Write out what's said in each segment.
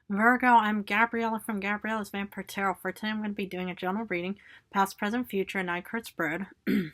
Virgo, I'm Gabriella from Gabriella's Vampire Tarot. For today, I'm going to be doing a general reading, past, present, future, and 9 card spread. I'm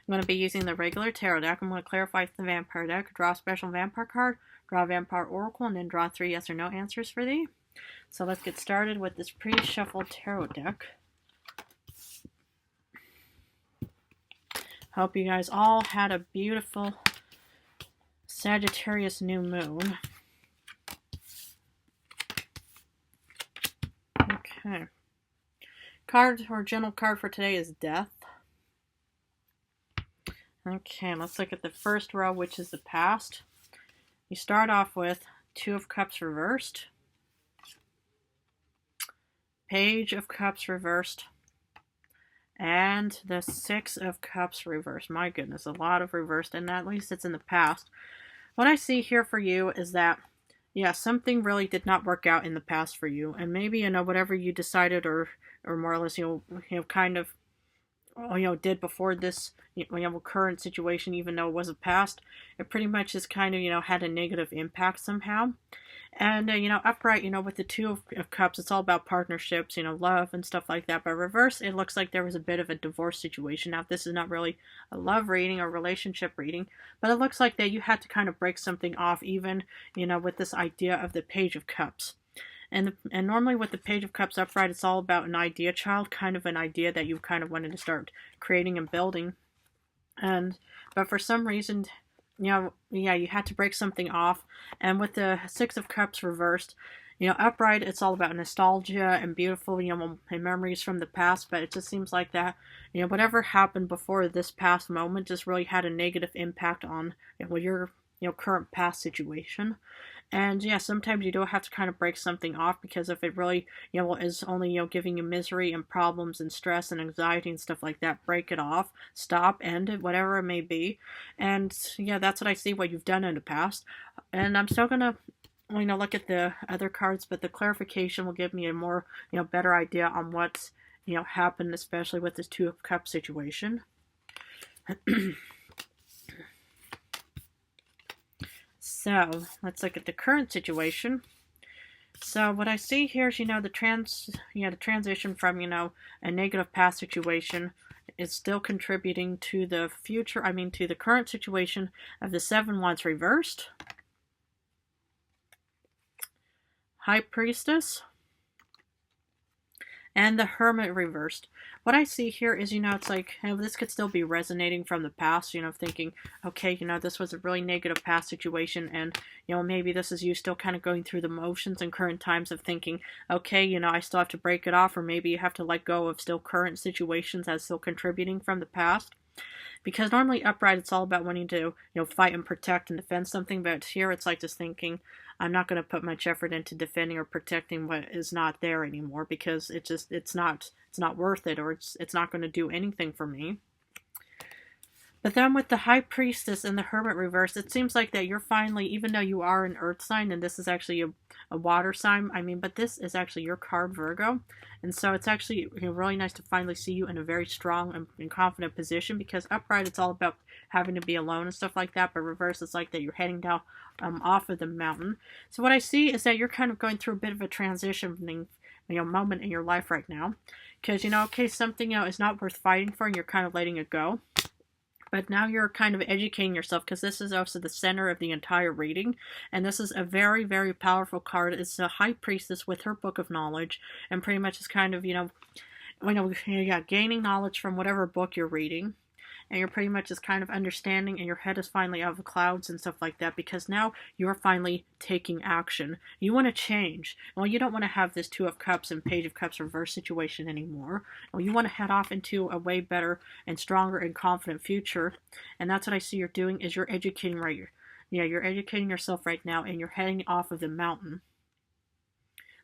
going to be using the regular tarot deck. I'm going to clarify the vampire deck, draw a special vampire card, draw a vampire oracle, and then draw 3 yes or no answers for thee. So let's get started with this pre-shuffled tarot deck. Hope you guys all had a beautiful Sagittarius new moon. Okay. Card or general card for today is Death. Okay, let's look at the first row, which is the past. You start off with 2 of Cups reversed, Page of Cups reversed, and the 6 of Cups reversed. My goodness, a lot of reversed, and at least it's in the past. What I see here for you is that, yeah, something really did not work out in the past for you, and maybe, whatever you decided or more or less, kind of, did before this, current situation, even though it was a past, it pretty much just kind of, had a negative impact somehow. And, upright, with the 2 of Cups, it's all about partnerships, love and stuff like that. But reverse, it looks like there was a bit of a divorce situation. Now, this is not really a love reading or relationship reading, but it looks like that you had to kind of break something off, even, with this idea of the Page of Cups. And normally with the Page of Cups upright, it's all about an idea child, kind of an idea that you kind of wanted to start creating and building. But for some reason, you had to break something off. And with the 6 of Cups reversed, upright, it's all about nostalgia and beautiful, and memories from the past. But it just seems like that, whatever happened before this past moment just really had a negative impact on your current past situation. And yeah, sometimes you do have to kind of break something off, because if it really, is only, giving you misery and problems and stress and anxiety and stuff like that, break it off, stop, end it, whatever it may be. And yeah, that's what I see what you've done in the past. And I'm still gonna, look at the other cards, but the clarification will give me a more, better idea on what's, happened, especially with this 2 of Cups situation. So let's look at the current situation. So what I see here is, the transition from, a negative past situation is still contributing to the future, to the current situation of the 7 Wands reversed, High Priestess, and the Hermit reversed. What I see here is, it's like, this could still be resonating from the past, thinking, okay, this was a really negative past situation, and, maybe this is you still kind of going through the motions in current times of thinking, okay, I still have to break it off, or maybe you have to let go of still current situations as still contributing from the past. Because normally upright, it's all about wanting to, fight and protect and defend something, but here it's like just thinking, I'm not going to put much effort into defending or protecting what is not there anymore, because it's not worth it, or it's not going to do anything for me. But then with the High Priestess and the Hermit reverse, it seems like that you're finally, even though you are an earth sign, and this is actually a water sign, but this is actually your card, Virgo. And so it's actually really nice to finally see you in a very strong and confident position, because upright, it's all about having to be alone and stuff like that, but reverse, it's like that you're heading down off of the mountain. So what I see is that you're kind of going through a bit of a transitioning moment in your life right now, because okay, something is not worth fighting for, and you're kind of letting it go. But now you're kind of educating yourself, because this is also the center of the entire reading. And this is a very, very powerful card. It's a High Priestess with her book of knowledge. And pretty much is kind of, gaining knowledge from whatever book you're reading. And you're pretty much just kind of understanding, and your head is finally out of the clouds and stuff like that, because now you're finally taking action. You want to change. Well, you don't want to have this 2 of Cups and Page of Cups reverse situation anymore. Well, you want to head off into a way better and stronger and confident future. And that's what I see you're doing, is you're educating you're educating yourself right now, and you're heading off of the mountain.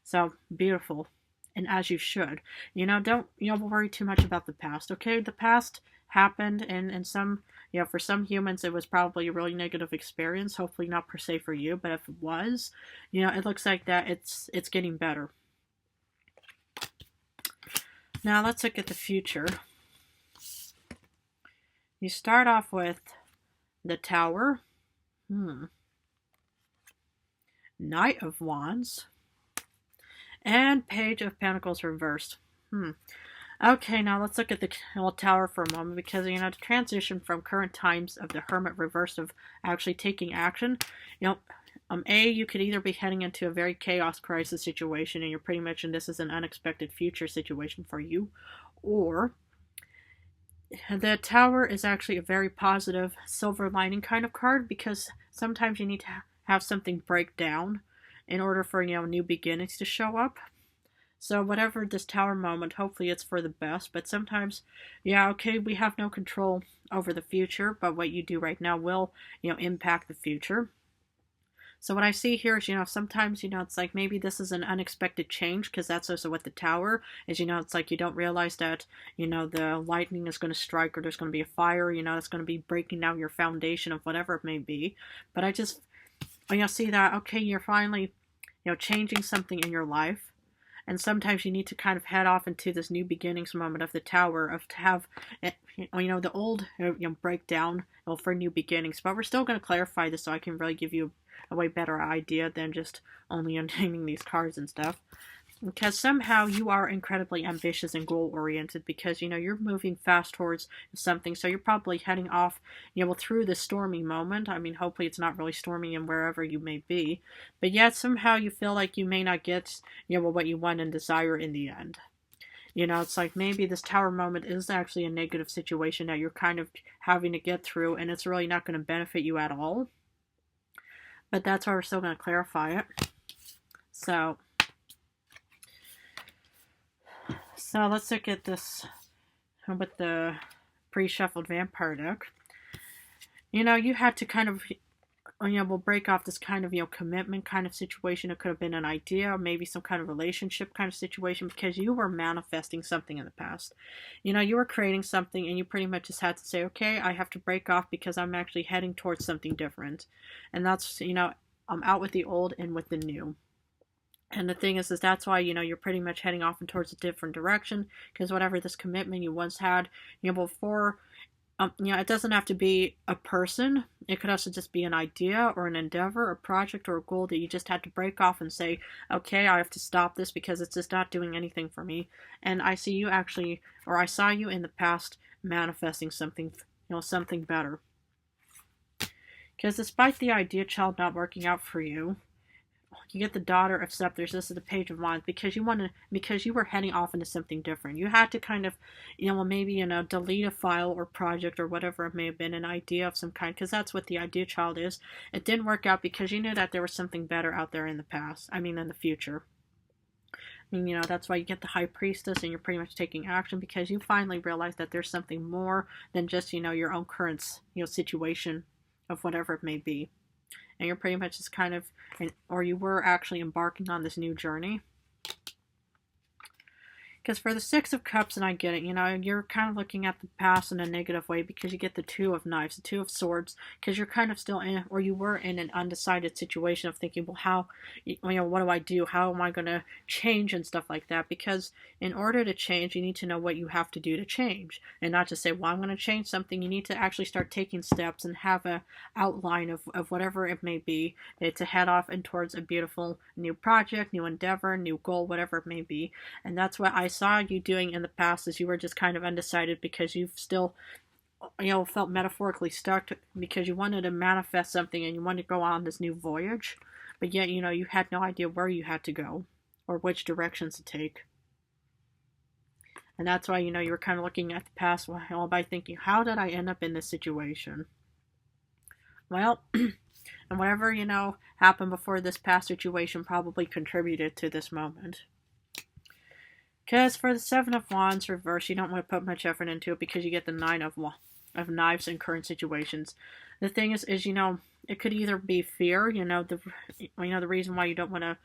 So, beautiful. And as you should. Don't worry too much about the past, okay? The past happened, and some, for some humans it was probably a really negative experience. Hopefully not per se for you, but if it was, it looks like that it's getting better. Now let's look at the future. You start off with the Tower, Knight of Wands, And Page of Pentacles reversed. Okay, now let's look at the Tower for a moment, because, the transition from current times of the Hermit reversed of actually taking action, you could either be heading into a very chaos crisis situation, and you're pretty much, and this is an unexpected future situation for you, or the Tower is actually a very positive silver lining kind of card, because sometimes you need to have something break down in order for, new beginnings to show up. So whatever this Tower moment, hopefully it's for the best, but sometimes, okay, we have no control over the future, but what you do right now will, impact the future. So what I see here is, sometimes, it's like maybe this is an unexpected change, because that's also what the Tower is, it's like you don't realize that, the lightning is going to strike, or there's going to be a fire, that's going to be breaking down your foundation of whatever it may be. But I just, see that, okay, you're finally, changing something in your life. And sometimes you need to kind of head off into this new beginnings moment of the Tower, of to have, the old, breakdown, for new beginnings. But we're still going to clarify this so I can really give you a way better idea than just only naming these cards and stuff. Because somehow you are incredibly ambitious and goal-oriented, because, you're moving fast towards something. So you're probably heading off, through the stormy moment. I mean, hopefully it's not really stormy in wherever you may be. But yet somehow you feel like you may not get, what you want and desire in the end. It's like maybe this Tower moment is actually a negative situation that you're kind of having to get through, and it's really not going to benefit you at all. But that's why we're still going to clarify it. So let's look at this with the pre-shuffled vampire deck. You had to kind of, we'll break off this kind of, commitment kind of situation. It could have been an idea, maybe some kind of relationship kind of situation, because you were manifesting something in the past. You were creating something, and you pretty much just had to say, okay, I have to break off because I'm actually heading towards something different. And that's, I'm out with the old and with the new. And the thing is that's why, you're pretty much heading off and towards a different direction, because whatever this commitment you once had, before, it doesn't have to be a person. It could also just be an idea or an endeavor, a project or a goal that you just had to break off and say, okay, I have to stop this because it's just not doing anything for me. And I see you actually, or I saw you in the past manifesting something, something better. Because despite the idea child not working out for you, you get the Daughter of Scepters. This is the Page of Wands, because you were heading off into something different. You had to kind of, maybe, delete a file or project or whatever it may have been, an idea of some kind, because that's what the idea child is. It didn't work out because you knew that there was something better out there in the past. I mean, in the future. I mean, that's why you get the High Priestess, and you're pretty much taking action because you finally realize that there's something more than just, your own current, situation of whatever it may be. And you're pretty much just kind of, or you were actually embarking on this new journey. Because for the Six of Cups, and I get it, you're kind of looking at the past in a negative way, because you get the Two of Knives, the Two of Swords, because you're kind of still in, or you were in an undecided situation of thinking, well, how, what do I do? How am I going to change and stuff like that? Because in order to change, you need to know what you have to do to change, and not just say, well, I'm going to change something. You need to actually start taking steps and have a outline of whatever it may be, to head off and towards a beautiful new project, new endeavor, new goal, whatever it may be. And that's what I saw you doing in the past, is you were just kind of undecided because you've still, felt metaphorically stuck, because you wanted to manifest something and you wanted to go on this new voyage, but yet, you had no idea where you had to go or which directions to take. And that's why, you were kind of looking at the past by thinking, how did I end up in this situation? Well, and whatever, happened before this past situation probably contributed to this moment. Because for the Seven of Wands reverse, you don't want to put much effort into it, because you get the Nine of Knives in current situations. The thing is, it could either be fear, the reason why you don't want to,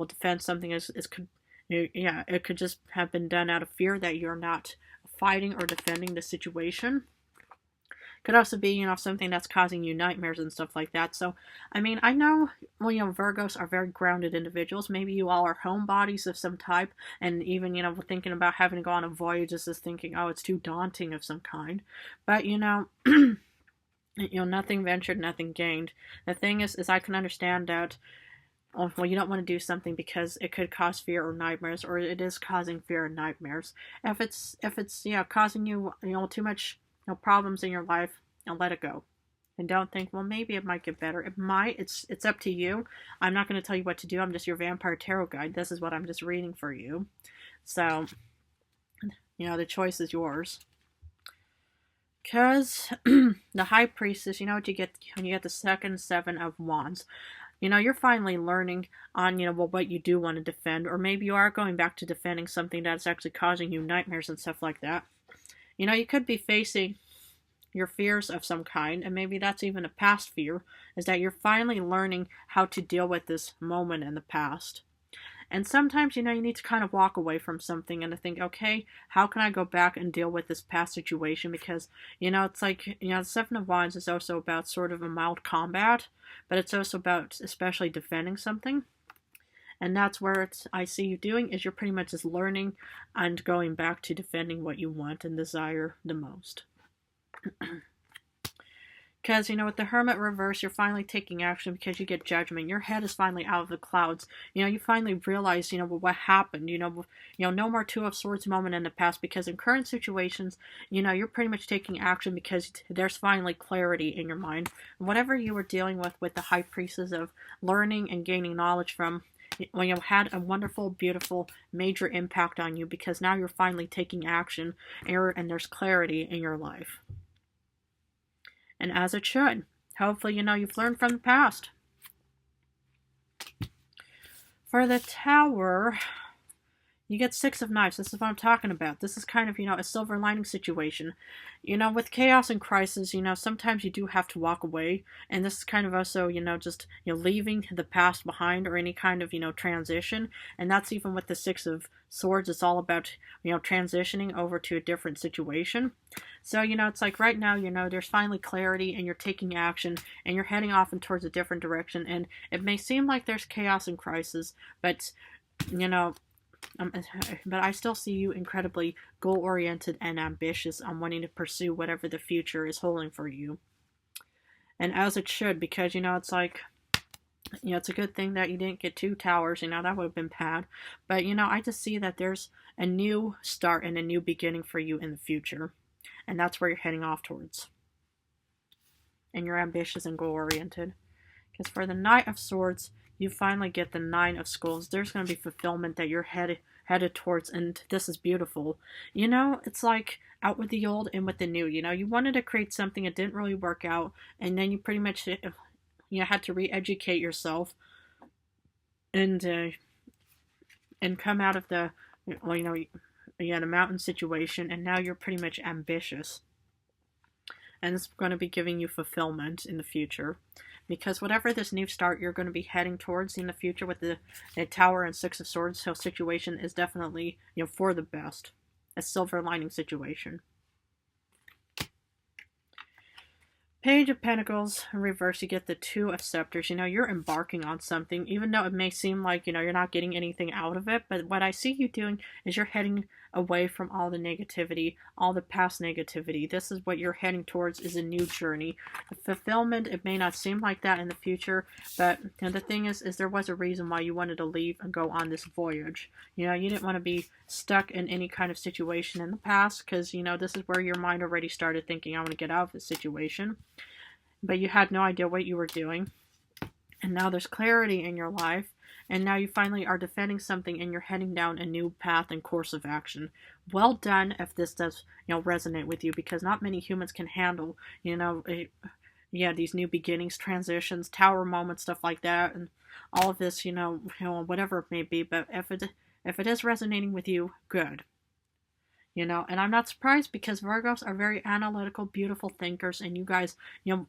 defend something is it could just have been done out of fear that you're not fighting or defending the situation. Could also be, something that's causing you nightmares and stuff like that. So, I mean, I know, Virgos are very grounded individuals. Maybe you all are homebodies of some type, and even, thinking about having to go on a voyage is just thinking, oh, it's too daunting of some kind. But, nothing ventured, nothing gained. The thing is I can understand that well, you don't want to do something because it could cause fear or nightmares, or it is causing fear and nightmares. If it's causing you too much problems in your life, let it go. And don't think, well, maybe it might get better. It might. It's up to you. I'm not going to tell you what to do. I'm just your vampire tarot guide. This is what I'm just reading for you. So, the choice is yours. Because the High Priestess, you know what you get when you get the second Seven of Wands. You're finally learning on, what you do want to defend, or maybe you are going back to defending something that's actually causing you nightmares and stuff like that. You could be facing your fears of some kind, and maybe that's even a past fear, is that you're finally learning how to deal with this moment in the past. And sometimes, you need to kind of walk away from something and to think, okay, how can I go back and deal with this past situation? Because, it's like, the Seven of Wands is also about sort of a mild combat, but it's also about especially defending something. And that's where I see you doing, is you're pretty much just learning and going back to defending what you want and desire the most. Because, with the Hermit reverse, you're finally taking action because you get judgment. Your head is finally out of the clouds. You finally realize, what happened. No more Two of Swords moment in the past, because in current situations, you're pretty much taking action because there's finally clarity in your mind. Whatever you were dealing with the High Priestess of learning and gaining knowledge from, had a wonderful, beautiful, major impact on you, because now you're finally taking action and there's clarity in your life. And as it should. Hopefully, you've learned from the past. For the Tower, you get Six of Knives. This is what I'm talking about. This is kind of, a silver lining situation. With chaos and crisis, sometimes you do have to walk away. And this is kind of also, just, leaving the past behind, or any kind of, transition. And that's even with the Six of Swords. It's all about, transitioning over to a different situation. So, it's like right now, there's finally clarity, and you're taking action, and you're heading off in towards a different direction. And it may seem like there's chaos and crisis, but, but I still see you incredibly goal-oriented and ambitious on wanting to pursue whatever the future is holding for you. And as it should, because, it's like, it's a good thing that you didn't get 2 towers, that would have been bad. But, I just see that there's a new start and a new beginning for you in the future. And that's where you're heading off towards. And you're ambitious and goal-oriented. Because for the Knight of Swords, you finally get the Nine of Skulls. There's going to be fulfillment that you're headed towards, and this is beautiful. It's like out with the old and with the new. You wanted to create something, it didn't really work out, and then you pretty much had to re-educate yourself and come out of the the mountain situation, and now you're pretty much ambitious. And it's going to be giving you fulfillment in the future. Because whatever this new start you're going to be heading towards in the future with the Tower and Six of Swords situation is definitely, for the best. A silver lining situation. Page of Pentacles in reverse, you get the Two of Scepters. You're embarking on something, even though it may seem like, you're not getting anything out of it. But what I see you doing is you're heading away from all the negativity, all the past negativity. This is what you're heading towards, is a new journey. Fulfillment, it may not seem like that in the future, but the thing is there was a reason why you wanted to leave and go on this voyage. You didn't want to be stuck in any kind of situation in the past, because, this is where your mind already started thinking, I want to get out of this situation. But you had no idea what you were doing. And now there's clarity in your life. And now you finally are defending something, and you're heading down a new path and course of action. Well done if this does, resonate with you, because not many humans can handle, these new beginnings, transitions, tower moments, stuff like that, and all of this, whatever it may be. But if it is resonating with you, good. And I'm not surprised, because Virgos are very analytical, beautiful thinkers, and you guys, you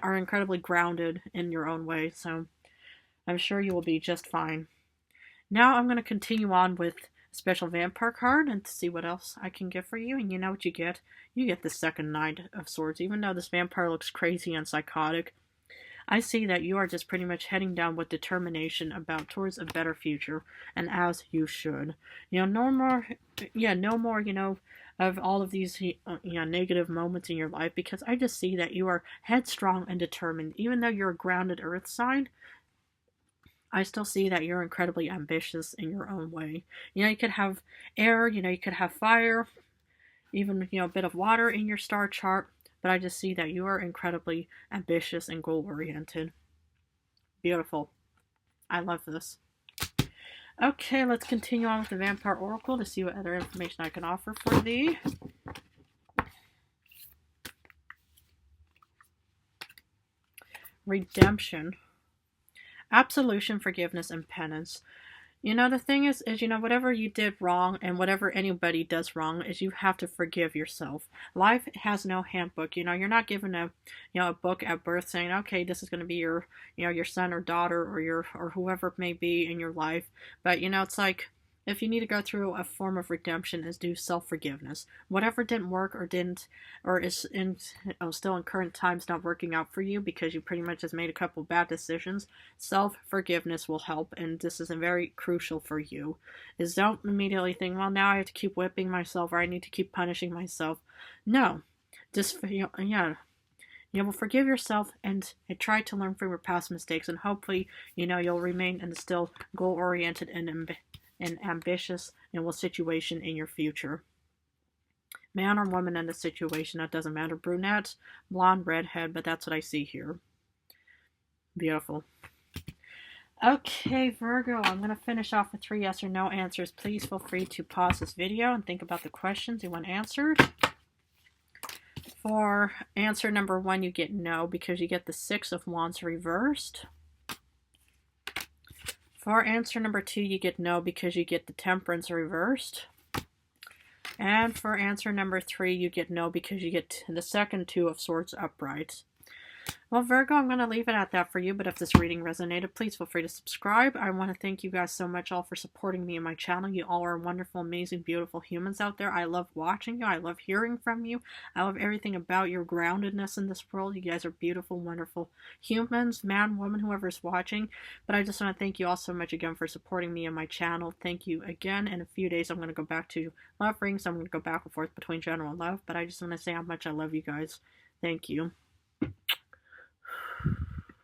are incredibly grounded in your own way, so I'm sure you will be just fine. Now I'm going to continue on with a special vampire card and to see what else I can get for you. And you know what you get? You get the second Knight of Swords. Even though this vampire looks crazy and psychotic, I see that you are just pretty much heading down with determination towards a better future, and as you should. No more, of all of these, negative moments in your life, because I just see that you are headstrong and determined. Even though you're a grounded earth sign, I still see that you're incredibly ambitious in your own way. You know, you could have air, you know, you could have fire, even, you know, a bit of water in your star chart, but I just see that you are incredibly ambitious and goal-oriented. Beautiful. I love this. Okay, let's continue on with the Vampire Oracle to see what other information I can offer for thee. Redemption. Absolution, forgiveness, and penance. You know, the thing is, you know, whatever you did wrong and whatever anybody does wrong is you have to forgive yourself. Life has no handbook. You know, you're not given a, you know, a book at birth saying, okay, this is going to be your, you know, your son or daughter or whoever it may be in your life. But, you know, it's like, if you need to go through a form of redemption is do self-forgiveness. Whatever didn't work or is still in current times not working out for you because you pretty much just made a couple bad decisions, self-forgiveness will help, and this is very crucial for you. Is don't immediately think, well, now I have to keep whipping myself or I need to keep punishing myself. No. Just, you know, forgive yourself and try to learn from your past mistakes, and hopefully, you know, you'll remain in the still goal-oriented and ambitious in what situation in your future. Man or woman in the situation, that doesn't matter. Brunette, blonde, redhead, but that's what I see here. Beautiful. Okay, Virgo, I'm going to finish off with 3 yes or no answers. Please feel free to pause this video and think about the questions you want answered. For answer number 1, you get no because you get the 6 of Wands reversed. For answer number 2, you get no because you get the Temperance reversed. And for answer number 3, you get no because you get the second 2 of Swords upright. Well, Virgo, I'm going to leave it at that for you, but if this reading resonated, please feel free to subscribe. I want to thank you guys so much all for supporting me and my channel. You all are wonderful, amazing, beautiful humans out there. I love watching you. I love hearing from you. I love everything about your groundedness in this world. You guys are beautiful, wonderful humans, man, woman, whoever's watching. But I just want to thank you all so much again for supporting me and my channel. Thank you again. In a few days, I'm going to go back to love rings. I'm going to go back and forth between general and love, but I just want to say how much I love you guys. Thank you.